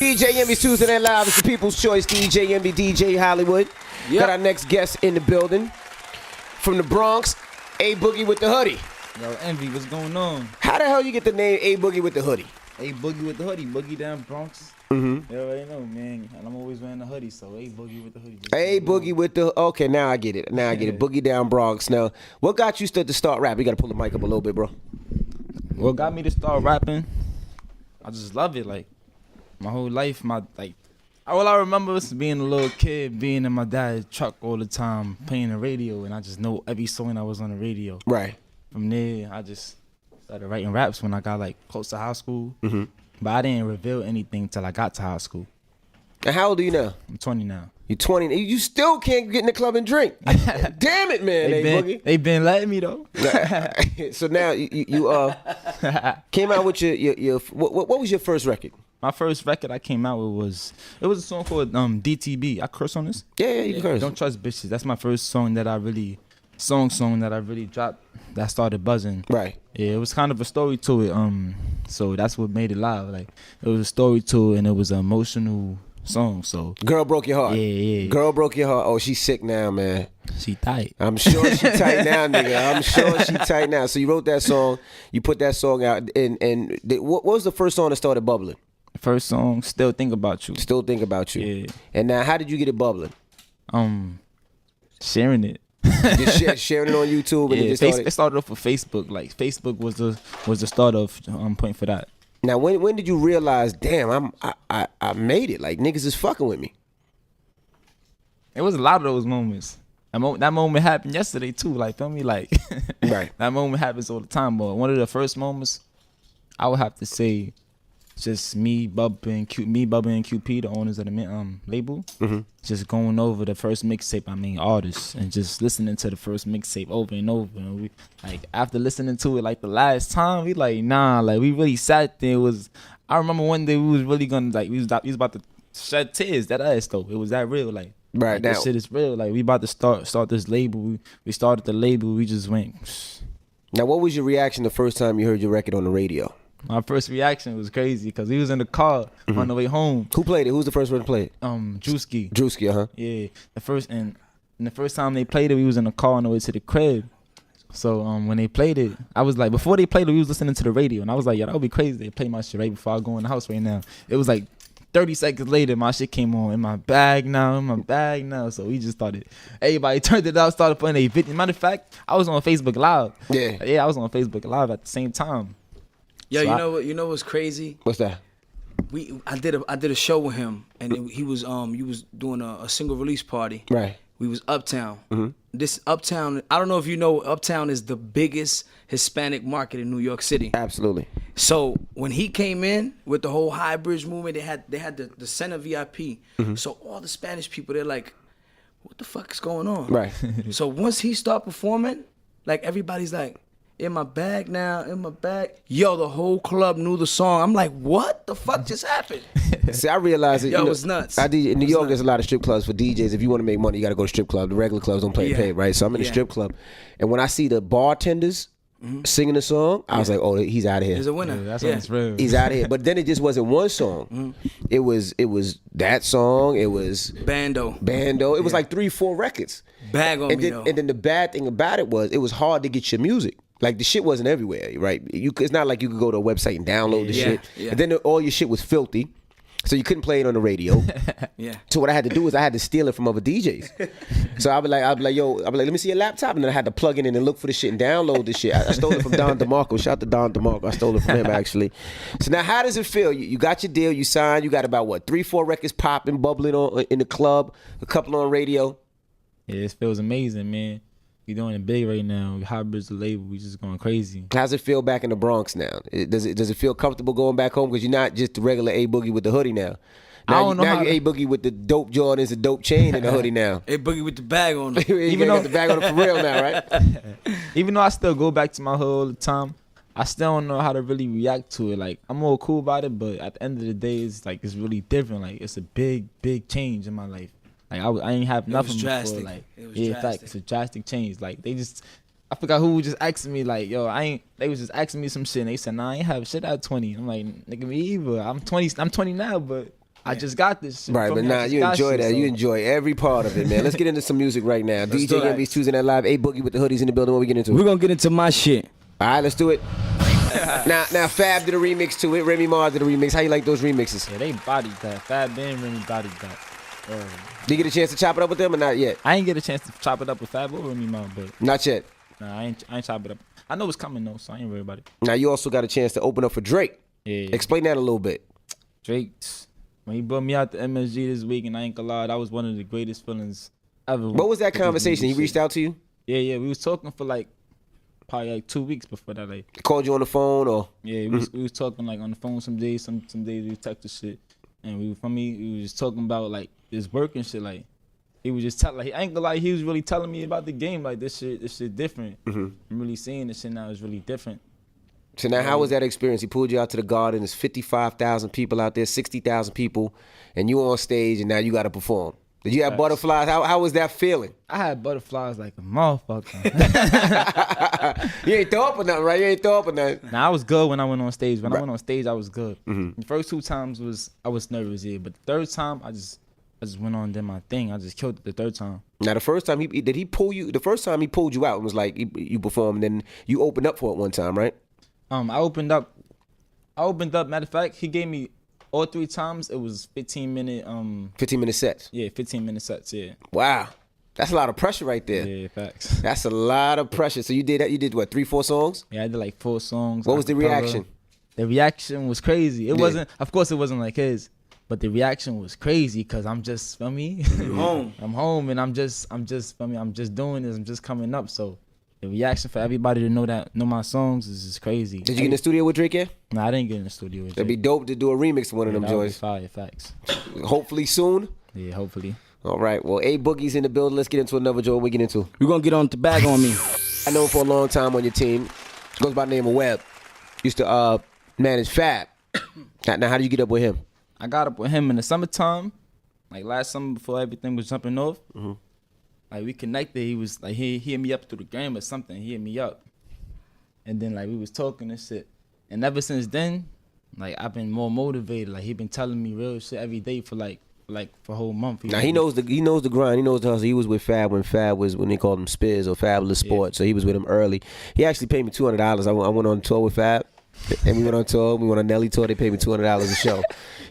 DJ Envy's Tuesday Night Live. It's the People's Choice. DJ Envy, DJ Hollywood. Yep. Got our next guest in the building from the Bronx. A Boogie with the hoodie. Yo, Envy, what's going on? How the hell you get the name A Boogie with the hoodie? A Boogie with the hoodie. Boogie down Bronx. Mm-hmm. You already know, man. And I'm always wearing the hoodie, so A Boogie with the hoodie. A Boogie with the... Okay, now I get it. Now I get it. Boogie down Bronx. Now, what got you to start rap? You got to pull the mic up a little bit, bro. What got me to start rapping? I just love it. Like, my whole life, all I remember is being a little kid, being in my dad's truck all the time, playing the radio, and I just know every song that was on the radio. Right. From there, I just started writing raps when I got, close to high school. Mm-hmm. But I didn't reveal anything till I got to high school. And how old are you now? I'm 20 now. You're 20. You still can't get in the club and drink. Damn it, man. Boogie. They been letting me, though. So now you came out with your what was your first record? My first record I came out with was a song called DTB. I curse on this? Yeah, you can curse. Don't Trust Bitches. That's my first song that I really dropped that started buzzing. Right. Yeah, it was kind of a story to it. So that's what made it live. Like, it was a story to it, and it was an emotional song. So Girl Broke Your Heart. Yeah. Girl Broke Your Heart. Oh, she's sick now, man. She tight. I'm sure she tight now, nigga. I'm sure she tight now. So you wrote that song, you put that song out, and what was the first song that started bubbling? First song, Still Think About You. Still Think About You. Yeah. And now, how did you get it bubbling? Sharing it. Just sharing it on YouTube. And it started off with Facebook. Like, Facebook was the start of point for that. Now, when did you realize, damn, I made it? Like, niggas is fucking with me. It was a lot of those moments. That moment happened yesterday too. Like, feel me? Like, right. That moment happens all the time. But one of the first moments, I would have to say, just me, Bubba and QP, the owners of the label, just going over the first mixtape. I mean, artists, and just listening to the first mixtape over and over. And we, after listening to it, the last time, we we really sat there. I remember one day we was really gonna we was about to shed tears. That ass though, it was that real. Right now, this shit is real. We about to start this label. We started the label. We just went. Now, what was your reaction the first time you heard your record on the radio? My first reaction was crazy because we was in the car on the way home. Who played it? Who's the first one to play it? Drewski. Drewski, uh-huh. Yeah. The first time they played it, we was in the car on the way to the crib. So when they played it, I was like, before they played it, we was listening to the radio, and I was like, yeah, that would be crazy. They play my shit right before I go in the house right now. It was 30 seconds later, my shit came on. In my bag now. So we just started. Everybody turned it out, started putting a video. Matter of fact, I was on Facebook Live. Yeah, I was on Facebook Live at the same time. Yo, you know what's crazy? What's that? I did a show with him, and he was doing a single release party. Right. We was Uptown. Mm-hmm. This Uptown, I don't know if you know, Uptown is the biggest Hispanic market in New York City. Absolutely. So when he came in with the whole High Bridge movement, they had the center VIP. Mm-hmm. So all the Spanish people, they're like, what the fuck is going on? Right. So once he started performing, everybody's like, in my bag now, in my bag. Yo, the whole club knew the song. I'm like, what the fuck just happened? See, I realized it. Yo, it was nuts. In New York, there's a lot of strip clubs for DJs. If you want to make money, you got to go to strip club. The regular clubs don't play paid, right? So I'm in a strip club. And when I see the bartenders singing the song, I was like, oh, he's out of here. He's a winner. Yeah, that's what's real. He's out of here. But then it just wasn't one song. It was that song. It was Bando. It was 3-4 records. Bag on me, though. And then the bad thing about it was hard to get your music. The shit wasn't everywhere, right? It's not like you could go to a website and dodownload the shit. Yeah. And then all your shit was filthy, so you couldn't play it on the radio. Yeah. So what I had to do is I had to steal it from other DJs. So I'd be like, let me see your laptop, and then I had to plug it in and look for the shit and download the shit. I stole it from Don DeMarco. Shout out to Don DeMarco. I stole it from him actually. So now, how does it feel? You got your deal, you signed, you got about 3-4 records popping, bubbling in the club, a couple on radio. Yeah, it feels amazing, man. We doing it big right now. We Hybrid's the label. We just going crazy. How's it feel back in the Bronx now? Does it feel comfortable going back home? Because you're not just the regular A Boogie with the hoodie now. Now you're A Boogie with the dope Jordans, the dope chain, and the hoodie now. A Boogie with the bag on him. Even though got the bag on him for real now, right? Even though I still go back to my hood all the time, I still don't know how to really react to it. I'm all cool about it, but at the end of the day, it's it's really different. It's a big change in my life. I ain't have nothing before. It was drastic. In fact, it's a drastic change. I forgot who was just asking me, they was just asking me some shit, and they said, nah, I ain't have shit at 20. I'm like, nigga, me either. I'm 20 now, but I just got this shit. Right, Feel but me? I nah, just you got enjoy shit, that. so- You enjoy every part of it, man. Let's get into some music right now. do DJ that. Envy's Tuesday Night Live. A Boogie with the hoodies in the building. What we get into? We're gonna get into my shit. All right, let's do it. now, Fab did a remix to it. Remy Ma did a remix. How you like those remixes? Yeah, they bodied that. Fab Ben really bodied that. Did you get a chance to chop it up with them or not yet? I ain't get a chance to chop it up with Fab or Remy Ma, but Not yet. nah, I ain't chop it up. I know it's coming though, so I ain't worried about it. Now, you also got a chance to open up for Drake. Yeah. Explain that a little bit. Drake, when he brought me out to MSG this week, and I ain't gonna lie, that was one of the greatest feelings ever. What was that conversation? He reached out to you? Yeah, we was talking for like probably like 2 weeks before that. Like, Called you on the phone or? yeah, we was talking like on the phone some days. Some days we texted shit, and we was just talking about like this work and shit. Like, he was just telling, like, I ain't gonna lie, he was really telling me about the game. Like, this shit different. I'm really seeing this shit now is really different. So now, how was that experience? He pulled you out to the garden. There's 55,000 people out there, 60,000 people, and you on stage, and now you got to perform. Did you have butterflies? How was that feeling? I had butterflies like a motherfucker. You ain't throw up or nothing, right? You ain't throw up or nothing. Now I was good when I went on stage. When I went on stage, I was good. The first 2 times I was nervous, yeah, but the third time I just went on and did my thing. I just killed it the third time. Now, the first time he pull you? The first time he pulled you out and was like you performed, and then you opened up for it one time, right? I opened up. Matter of fact, he gave me all 3 times. It was 15-minute. 15-minute sets. Yeah, 15-minute sets. Yeah. Wow, that's a lot of pressure right there. Yeah, facts. That's a lot of pressure. So you did that. You did what? 3-4 songs? Yeah, I did like 4 songs. What was the acapella. reaction? The reaction was crazy. It Yeah. wasn't. Of course, it wasn't like his. But the reaction was crazy because I'm just, feel me? Home. I'm home and I'm just, feel me? I'm just doing this. I'm just coming up. So the reaction for everybody to know my songs is just crazy. Did you get in the studio with Drake yet? Nah, I didn't get in the studio with It'd be Drake. dope to do a remix to one of them That would be joints. fire, facts. Hopefully soon. Yeah, hopefully. All right. Well, A Boogie's in the building. Let's get into another joint. What we get into? We're gonna get on the bag on me. I know him for a long time on your team. Goes by the name of Webb. Used to manage Fab. Now, how do you get up with him? I got up with him in the summertime, like last summer before everything was jumping off. Like we connected. He was like he hit me up through the game or something. He hit me up, and then like we was talking and shit. And ever since then, like I've been more motivated. Like he been telling me real shit every day for for a whole month. Now he knows the grind. He knows the hustle. He was with Fab when they called him Spiz or Fabulous Sport. So he was with him early. He actually paid me $200. I went on tour with Fab. And we went on tour. We went on Nelly tour. They paid me $200 a show.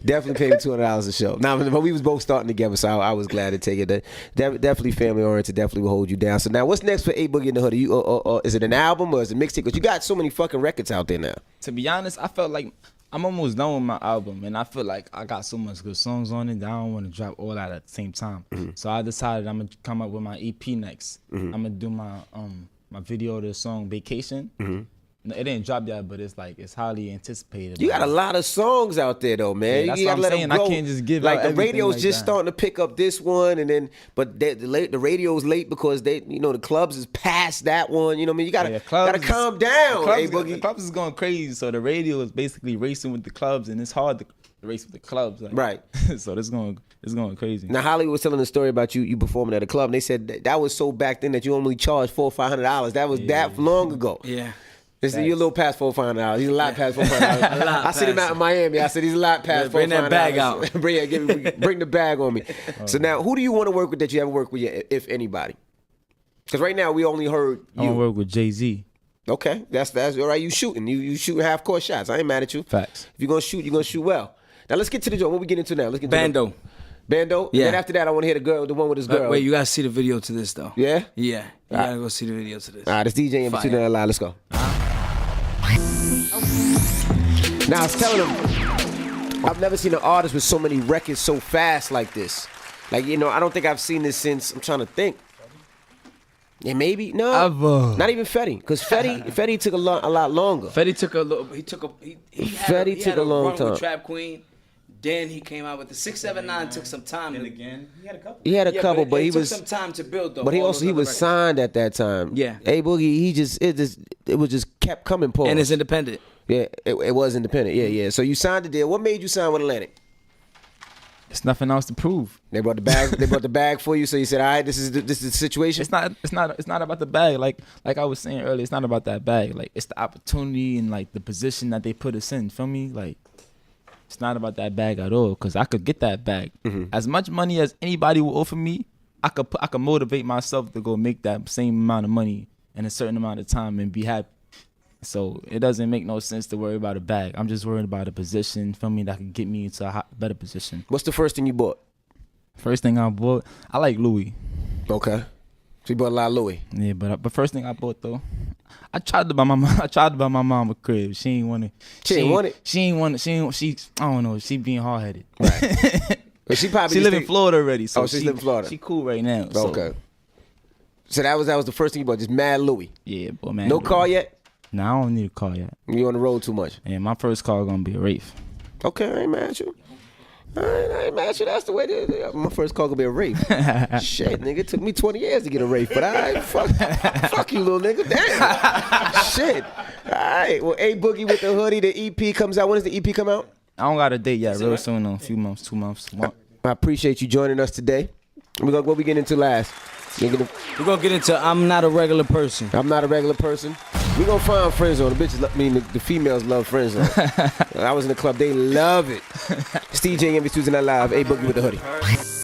Definitely paid me $200 a show. Now, but we was both starting together, so I was glad to take it. Definitely family oriented. Definitely will hold you down. So now, what's next for A Boogie in the Hood? Is it an album or is it mixtape? Because you got so many fucking records out there now. To be honest, I felt like I'm almost done with my album, and I feel like I got so much good songs on it that I don't want to drop all that at the same time. So I decided I'm gonna come up with my EP next. I'm gonna do my video to the song Vacation. No, it didn't drop yet, but it's highly anticipated. You got a lot of songs out there though, man. Yeah, that's you what gotta I'm let saying. them I grow. can't just give like out the everything radio's like just that. starting to pick up this one, and then the radio's late because the clubs is past that one. You know what I mean? You gotta calm down, A Boogie. The clubs is going crazy, so the radio is basically racing with the clubs, and it's hard to race with the clubs. Like, Right. So it's going crazy. Now Hollywood was telling the story about you performing at a club. And they said that was so back then that you only charged $400 or $500. That was that long ago. Yeah. You're a little past $400 or $500. He's a lot past $400. I seen him out in Miami. I said he's a lot past $400. Bring that bag out. Bring the bag on me. So now, who do you want to work with that you haven't worked with yet, if anybody? Because right now we only heard I want to you. work with Jay-Z. Okay, that's all right. You shooting. You shooting half court shots. I ain't mad at you. Facts. If you're gonna shoot well. Now let's get to the joint. What we get into now? Let's get to Bando. Bando. Yeah. Then after that, I want to hear the one with his girl. Wait, you gotta see the video to this though. Yeah. Yeah. You gotta go see the video to this. All right, it's DJ in between Fire. the line. Let's go. Now I was telling him, I've never seen an artist with so many records so fast like this. Like, I don't think I've seen this since, I'm trying to think. Yeah, maybe no, Ever. not even Fetty, because Fetty took a lot longer. Fetty took a little. He took a. He had Fetty he took had a long run time. With Trap Queen. Then he came out with the 679. Took some time. And again, he had a couple. He had a couple, but it he took was. some time to build though. But he all also those other was records. signed at that time. Yeah. A Boogie, it was just kept coming. Pause. And it's independent. Yeah, it was independent. Yeah. So you signed the deal. What made you sign with Atlantic? It's nothing else to prove. They brought the bag. They brought the bag for you. So you said, "All right, this is the situation." It's not about the bag. Like I was saying earlier, it's not about that bag. Like it's the opportunity and like the position that they put us in. Feel me? Like It's not about that bag at all, because I could get that bag. As much money as anybody will offer me, I could motivate myself to go make that same amount of money in a certain amount of time and be happy. So it doesn't make no sense to worry about a bag. I'm just worried about a position, feel me, that could get me into a better position. What's the first thing you bought? First thing I bought, I like Louis. Okay. So you bought a lot of Louis. Yeah, but first thing I bought though, I tried to buy my mom a crib. She ain't want it. She ain't want it. She ain't want it. She I don't know. She being hard headed. Right. But she probably she live in Florida already. So she's living in Florida. She cool right now. Okay. So that was the first thing you bought, just mad Louis. Yeah, boy, man. No car yet? Nah, I don't need a car yet. You on the road too much? Yeah, my first car gonna be a Wraith. Okay, I ain't mad at you. I ain't mad at you. That's the way my first car gonna be a Wraith. Shit, nigga, it took me 20 years to get a Wraith, but fuck you, little nigga. Damn. Shit. All right. Well, A Boogie with the hoodie. The EP comes out. When does the EP come out? I don't got a date yet. Real soon, in a few months, 2 months. I appreciate you joining us today. What we get into last? We're gonna get into I'm not a regular person. I'm not a regular person. We gonna find friend zone. The bitches, the females love friend zone. I was in the club. They love it. It's TJ MV Tuesday Night Live. A Boogie with the hoodie.